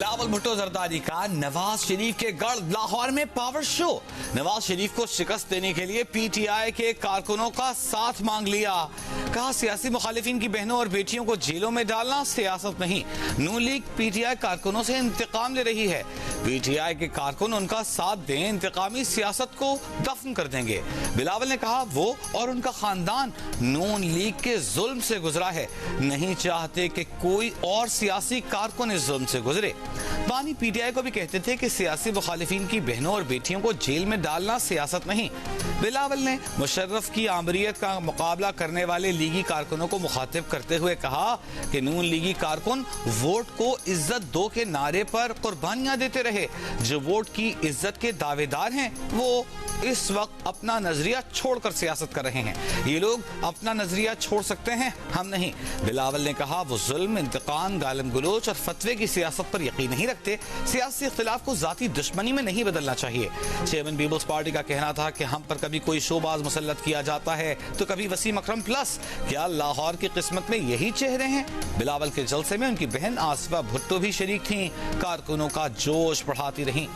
बिलावल भुट्टो जरदारी का नवाज शरीफ के गढ़ लाहौर में पावर शो। नवाज शरीफ को शिकस्त देने के लिए पीटीआई के कारकुनों का साथ मांग लिया। कहा सियासी मुखालिफिन की बहनों और बेटियों को जेलों में डालना सियासत नहीं। नून लीग पीटीआई कारकुनों से इंतकाम ले रही है। पीटीआई के कारकुन उनका साथ दें, इंतकामी सियासत को दफन कर देंगे। बिलावल ने कहा वो और उनका खानदान नून लीग के जुल्म से गुजरा है, नहीं चाहते कि कोई और सियासी कारकुन इस जुल्म से गुजरे। बानी पीटीआई को भी कहते थे कि सियासी मुखालिफिन की बहनों और बेटियों को जेल में डालना सियासत नहीं। बिलावल ने मुशर्रफ की आमरीत का मुकाबला करने वाले लीगी कारकुनों को मुखातिब करते हुए कहा कि नून लीगी कारकुन वोट को इज्जत दो के नारे पर कुर्बानियां देते रहे। जो वोट की इज्जत के दावेदार हैं वो इस वक्त अपना नजरिया छोड़कर सियासत कर रहे हैं। ये लोग अपना नजरिया छोड़ सकते हैं, हम नहीं। बिलावल ने कहा वो जुल्म, इंतकाम, गालिम गलोच और फतवे की सियासत पर यकीन नहीं रखते। सियासी इख्तिलाफ को जाती दुश्मनी में नहीं बदलना चाहिए। चेयरमैन पीपल्स पार्टी का कहना था कि हम पर कभी कोई शोबाज मुसल्लत किया जाता है तो कभी वसीम अकरम प्लस। क्या लाहौर की किस्मत में यही चेहरे हैं? बिलावल के जलसे में उनकी बहन आसिफा भुट्टो भी शरीक थीं। कारकुनों का जोश बढ़ाती रहीं।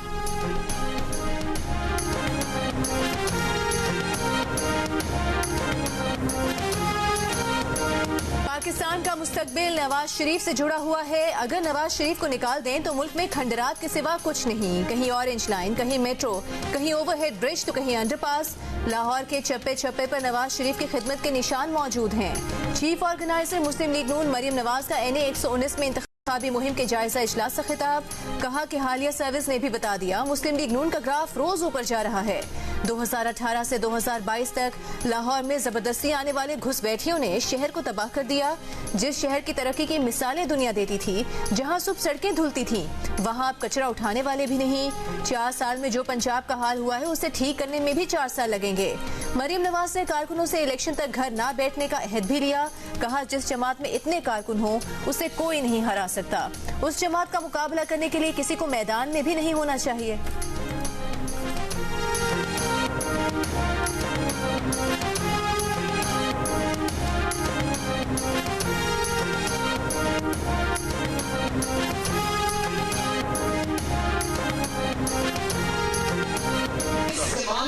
पाकिस्तान का मुस्तकबिल नवाज शरीफ से जुड़ा हुआ है। अगर नवाज शरीफ को निकाल दें तो मुल्क में खंडरात के सिवा कुछ नहीं। कहीं ऑरेंज लाइन, कहीं मेट्रो, कहीं ओवरहेड ब्रिज तो कहीं अंडरपास। लाहौर के चप्पे चप्पे पर नवाज शरीफ की खिदमत के निशान मौजूद हैं। चीफ ऑर्गेनाइजर मुस्लिम लीग नून मरियम नवाज का NA 119 में इंतखाबी मुहिम के जायजा इजलास से खिताब। कहा कि हालिया सर्विस ने भी बता दिया मुस्लिम लीग नून का ग्राफ रोज ऊपर जा रहा है। 2018 से 2022 तक लाहौर में जबरदस्ती आने वाले घुसपैठियों ने शहर को तबाह कर दिया। जिस शहर की तरक्की की मिसालें दुनिया देती थी, जहां सुबह सड़कें धुलती थीं, वहां अब कचरा उठाने वाले भी नहीं। 4 साल में जो पंजाब का हाल हुआ है उसे ठीक करने में भी 4 साल लगेंगे। मरियम नवाज ने कारकुनों से इलेक्शन तक घर ना बैठने का अहद भी लिया। कहा जिस जमात में इतने कारकुन हों उसे कोई नहीं हरा सकता। उस जमात का मुकाबला करने के लिए किसी को मैदान में भी नहीं होना चाहिए।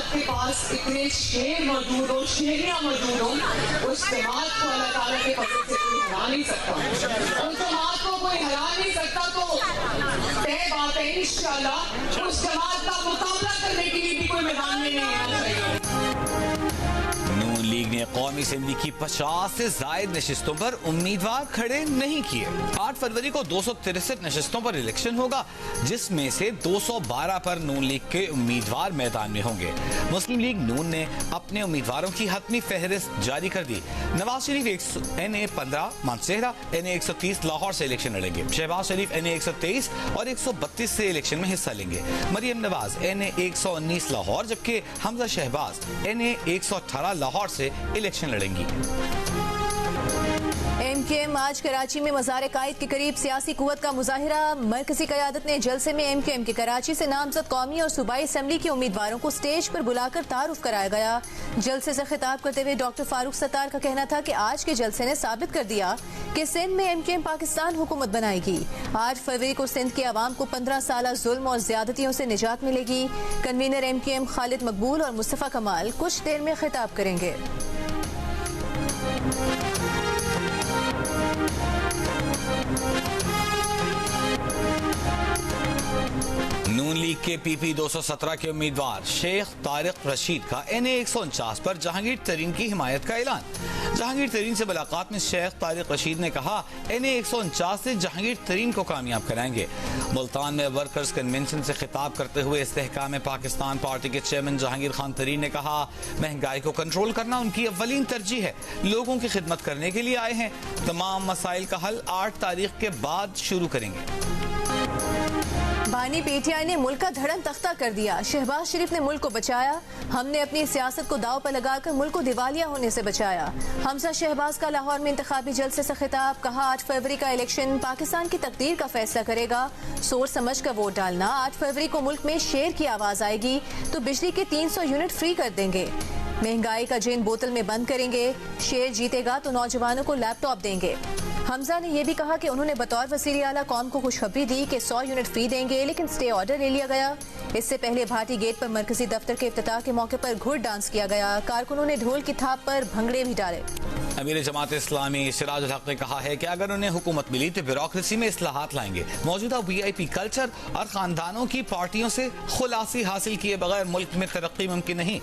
के पास इतने शेर मौजूद हो, शेरियां मौजूद हो, उस जमात को अल्लाह ताला के फजल से कोई हरा नहीं सकता। उस जमात को कोई हरा नहीं सकता। तो तय बात है इंशाअल्लाह उस जमात का मुकाबला करने के लिए भी कोई मैदान में नहीं आना चाहिए। नून लीग ने कौमी असेंबली की 50 से ज्यादा नशिस्तों पर उम्मीदवार खड़े नहीं किए। 8 फरवरी को 263 नशिस्तों पर इलेक्शन होगा, जिसमें से 212 पर नून लीग के उम्मीदवार मैदान में होंगे। मुस्लिम लीग नून ने अपने उम्मीदवारों की हतमी फहरिस्त जारी कर दी। नवाज शरीफ NA 15 मानसेहरा, NA 130 लाहौर से इलेक्शन लड़ेंगे। शहबाज शरीफ NA 123 और 132 से इलेक्शन में हिस्सा लेंगे। मरियम नवाज NA 119 लाहौर, जबकि हमजा शहबाज NA 118 लाहौर से इलेक्शन लड़ेंगी। MQM आज कराची में मज़ार कायद के करीब सियासी कुव्वत का मुजाहिरा। मरकजी क़यादत ने जलसे में MQM के कराची से नामजद कौमी और सूबाई असेंबली के उम्मीदवारों को स्टेज पर बुलाकर तारुफ कराया गया। जलसे से खिताब करते हुए डॉक्टर फारूक सत्तार का कहना था कि आज के जलसे ने साबित कर दिया कि सिंध में MQM पाकिस्तान हुकूमत बनाएगी। 8 फरवरी को सिंध के अवाम को 15 साल जुल्म और ज्यादतियों से निजात मिलेगी। कन्वीनर MQM खालिद मकबूल और मुस्तफ़ा कमाल कुछ देर में खिताब करेंगे। नून लीग के PP 217 के उम्मीदवार शेख तारिक रशीद का NA 149 पर जहांगीर तरीन की हिमायत का ऐलान। जहांगीर तरीन से मुलाकात में शेख तारिक रशीद ने कहा NA 149 से जहांगीर तरीन को कामयाब कराएंगे। मुल्तान में वर्कर्स कन्वेंशन से खिताब करते हुए इस्तेहकाम पाकिस्तान पार्टी के चेयरमैन जहांगीर खान तरीन ने कहा महंगाई को कंट्रोल करना उनकी अव्वलीन तरजीह है। लोगों की खिदमत करने के लिए आए हैं। तमाम मसाइल का हल 8 तारीख के बाद शुरू करेंगे। बानी PTI ने मुल्क का धड़न तख्ता कर दिया। शहबाज शरीफ ने मुल्क को बचाया। हमने अपनी सियासत को दाव पर लगाकर मुल्क को दिवालिया होने से बचाया। हमजा शहबाज का लाहौर में इंतखाबी जलसे से खिताब। कहा 8 फरवरी का इलेक्शन पाकिस्तान की तकदीर का फैसला करेगा। सोच समझ कर वोट डालना। 8 फरवरी को मुल्क में शेर की आवाज आएगी तो बिजली के 300 यूनिट फ्री कर देंगे। महंगाई का जेन बोतल में बंद करेंगे। शेर जीतेगा तो नौजवानों को लैपटॉप देंगे। हमजा ने यह भी कहा कि उन्होंने बतौर वज़ीर आला कौम को खुशखबरी दी कि 100 यूनिट फ्री देंगे, लेकिन स्टे ऑर्डर ले लिया गया। इससे पहले भाटी गेट पर मरकजी दफ्तर के इफ्तिताह के मौके पर घुड़ डांस किया गया। कारकुनों ने ढोल की थाप पर भंगड़े भी डाले। अमीर जमात इस्लामी सिराजुल हक ने कहा है कि अगर उन्हें हुकूमत मिली तो ब्यूरोक्रेसी में इस्लाहात लाएंगे। मौजूदा VIP कल्चर और खानदानों की पार्टियों से खुलासी हासिल किए बगैर मुल्क में तरक्की मुमकिन नहीं।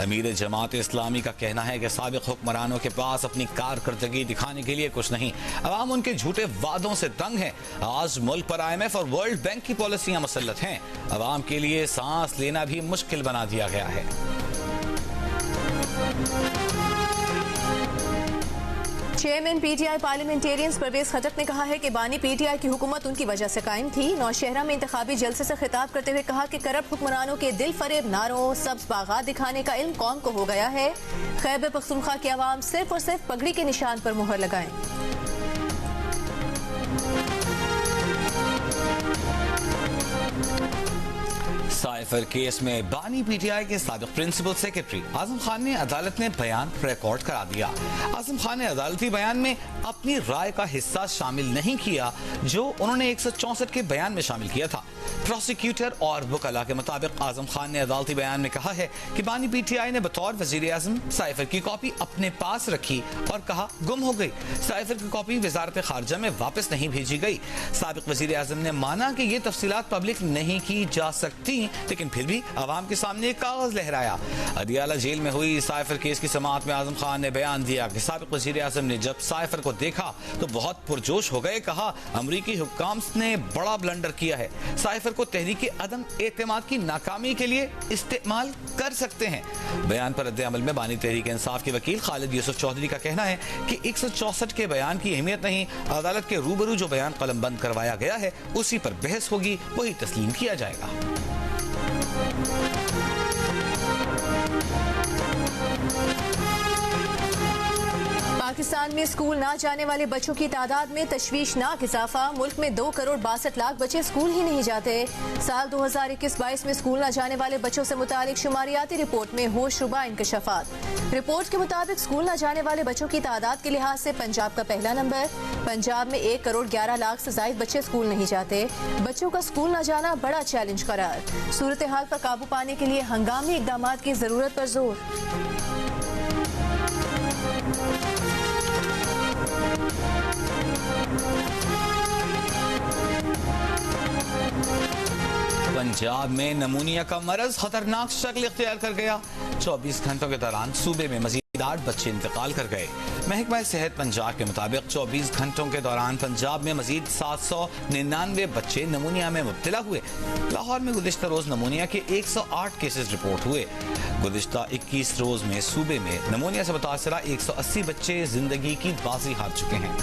अमीर जमात इस्लामी का कहना है कि साबिक हुक्मरानों के पास अपनी कारकर्दगी दिखाने के लिए कुछ नहीं, अवाम उनके झूठे वादों से तंग है। आज मुल्क पर IMF और वर्ल्ड बैंक की पॉलिसियां मुसल्लत हैं। अवाम के लिए सांस लेना भी मुश्किल बना दिया गया है। चेयरमैन PTI पार्लियामेंटेरियंस परवेज खटक ने कहा है कि बानी PTI की हुकूमत उनकी वजह से कायम थी। नौशहरा में इंतखाबी जलसे से खिताब करते हुए कहा कि करप्ट हुक्मरानों के दिल फरेब नारों, सब्ज बागात दिखाने का इल्म कौम को हो गया है। खैबर पख्तूनख्वा की आवाम सिर्फ और सिर्फ पगड़ी के निशान पर मुहर लगाएं। साइफर केस में बानी PTI के साबिक प्रिंसिपल सेक्रेटरी आजम खान ने अदालत में बयान रिकॉर्ड करा दिया। आजम खान ने अदालती बयान में अपनी राय का हिस्सा शामिल नहीं किया जो उन्होंने 164 के बयान में शामिल किया था। प्रोसिक्यूटर और वकला के मुताबिक आजम खान ने अदालती बयान में कहा है कि बानी PTI ने बतौर वजीर आजम साइफर की कॉपी अपने पास रखी और कहा गुम हो गई। साइफर की कॉपी वजारत खारजा में वापस नहीं भेजी गई। साबिक वजीर आजम ने माना कि ये तफसीलात पब्लिक नहीं की जा सकती, लेकिन फिर भी अवाम के सामने एक कागज लहराया। अदियाला जेल में हुई साइफर केस की समाअत में आजम खान ने बयान दिया कि साबिक वजीर आजम ने जब साइफर को देखा तो बहुत पुरजोश हो गए। कहा अमरीकी हुक्काम ने बड़ा ब्लंडर किया है, साइफर को तहरीक अदम एतमाद की नाकामी के लिए इस्तेमाल कर सकते हैं। बयान पर रद्द अमल में बानी तहरीक इंसाफ के वकील खालिद यूसुफ चौधरी का कहना है कि 164 के बयान की अहमियत नहीं, अदालत के रूबरू जो बयान कलमबंद करवाया गया है उसी पर बहस होगी, वही तस्लीम किया जाएगा। पाकिस्तान में स्कूल ना जाने वाले बच्चों की तादाद में तशवीशनाक इजाफा। मुल्क में 2 करोड़ 62 लाख बच्चे स्कूल ही नहीं जाते। साल 2021-22 में स्कूल ना जाने वाले बच्चों से मुतालिक शुमारियाती रिपोर्ट में होशरुबा इंकशाफात। रिपोर्ट के मुताबिक स्कूल ना जाने वाले बच्चों की तादाद के लिहाज से पंजाब का पहला नंबर। पंजाब में 1 करोड़ 11 लाख से ज्यादा बच्चे स्कूल नहीं जाते। बच्चों का स्कूल ना जाना बड़ा चैलेंज करार। सूरत हाल पर काबू पाने के लिए हंगामी इकदाम की जरूरत पर जोर। पंजाब में नमूनिया का मरज खतरनाक शक्ल इख्तियार कर गया। 24 घंटों के दौरान सूबे में मजीद 8 बच्चे इंतकाल कर गए। महकमा सेहत पंजाब के मुताबिक 24 घंटों के दौरान पंजाब में मजीद 799 बच्चे नमूनिया में मुब्तला हुए। लाहौर में गुज़िश्ता रोज नमूनिया के 108 केसेस रिपोर्ट हुए। गुज़िश्ता 21 रोज में सूबे में नमूनिया से मुतासरा 180 बच्चे जिंदगी की बाजी हार चुके हैं।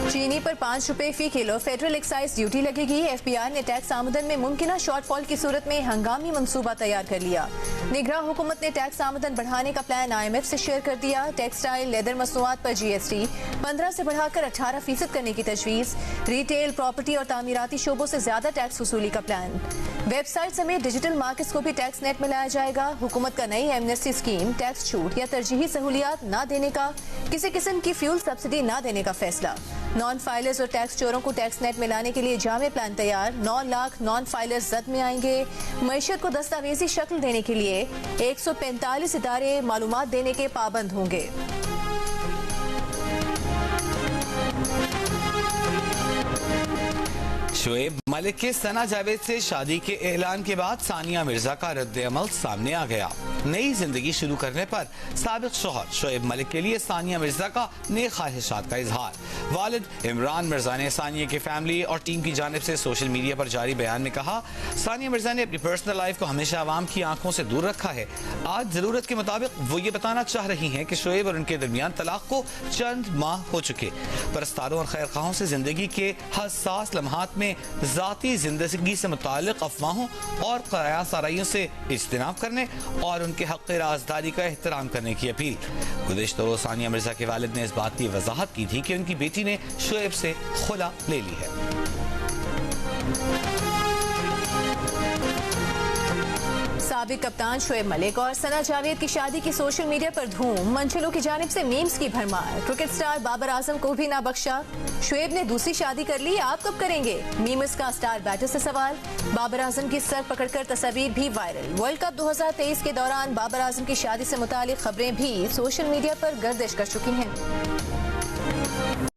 चीनी पर 5 रुपए फी किलो फेडरल एक्साइज ड्यूटी लगेगी। FBI ने टैक्स आमदन में मुमकिन शॉर्टफॉल की सूरत में हंगामी मंसूबा तैयार कर लिया। निगरान हुकूमत ने टैक्स आमदन बढ़ाने का प्लान IMF से शेयर कर दिया। टेक्सटाइल लेदर मसनूआत पर GST 15 से बढ़ाकर 18% करने की तजवीज़। रिटेल, प्रॉपर्टी और तामीराती शोबों से ज्यादा टैक्स वसूली का प्लान। वेबसाइट समेत डिजिटल मार्केट्स को भी टैक्स नेट में लाया जाएगा। हुकूमत का नई एमनेस्टी स्कीम, टैक्स छूट या तरजीही सहूलियात न देने का, किसी किस्म की फ्यूल सब्सिडी न देने का फैसला। नॉन फाइलर्स और टैक्स चोरों को टैक्स नेट में लाने के लिए जामे प्लान तैयार। 9 लाख नॉन फाइलर्स जद में आएंगे। मईशत को दस्तावेजी शक्ल देने के लिए 145 इदारे मालूमात देने के पाबंद होंगे। शोएब मलिक के सना जावेद से शादी के ऐलान के बाद सानिया मिर्जा का रद्द-ए-अमल सामने आ गया। नई जिंदगी शुरू करने पर साबिक शोहर शोएब मलिक के लिए सानिया मिर्जा का नेक ख्वाहिशात का इजहार। वालिद इमरान मिर्जा ने सानिया की फैमिली और टीम की जानिब से सोशल मीडिया पर जारी बयान में कहा, सानिया मिर्जा ने अपनी पर्सनल लाइफ को हमेशा आवाम की आंखों से दूर रखा है। आज जरूरत के मुताबिक वो ये बताना चाह रही हैं कि शोएब और उनके दरमियान तलाक को चंद माह हो चुके। परस्तारों और खैरखाहों से जिंदगी के हसास लम्हात में जाती जिंदगी से मुताल्लिक अफवाहों और कयास आराइयों से इज्तिनाब करने और उनके हक़ राज़दारी का एहतराम करने की अपील। गुज़िश्ता रोज़ सानिया मिर्जा के वालिद ने इस बात की वजाहत की थी कि उनकी बेटी ने शोएब से खुला ले ली है। साबिक कप्तान शोएब मलिक और सना जावेद की शादी की सोशल मीडिया पर धूम। मंचलों की जानिब से मीम्स की भरमार। क्रिकेट स्टार बाबर आजम को भी ना बख्शा। शोएब ने दूसरी शादी कर ली, आप कब करेंगे? मीम्स का स्टार बैटर से सवाल। बाबर आजम की सर पकड़कर तस्वीर भी वायरल। वर्ल्ड कप 2023 के दौरान बाबर आजम की शादी से मुतालिक खबरें भी सोशल मीडिया पर गर्दिश कर चुकी हैं।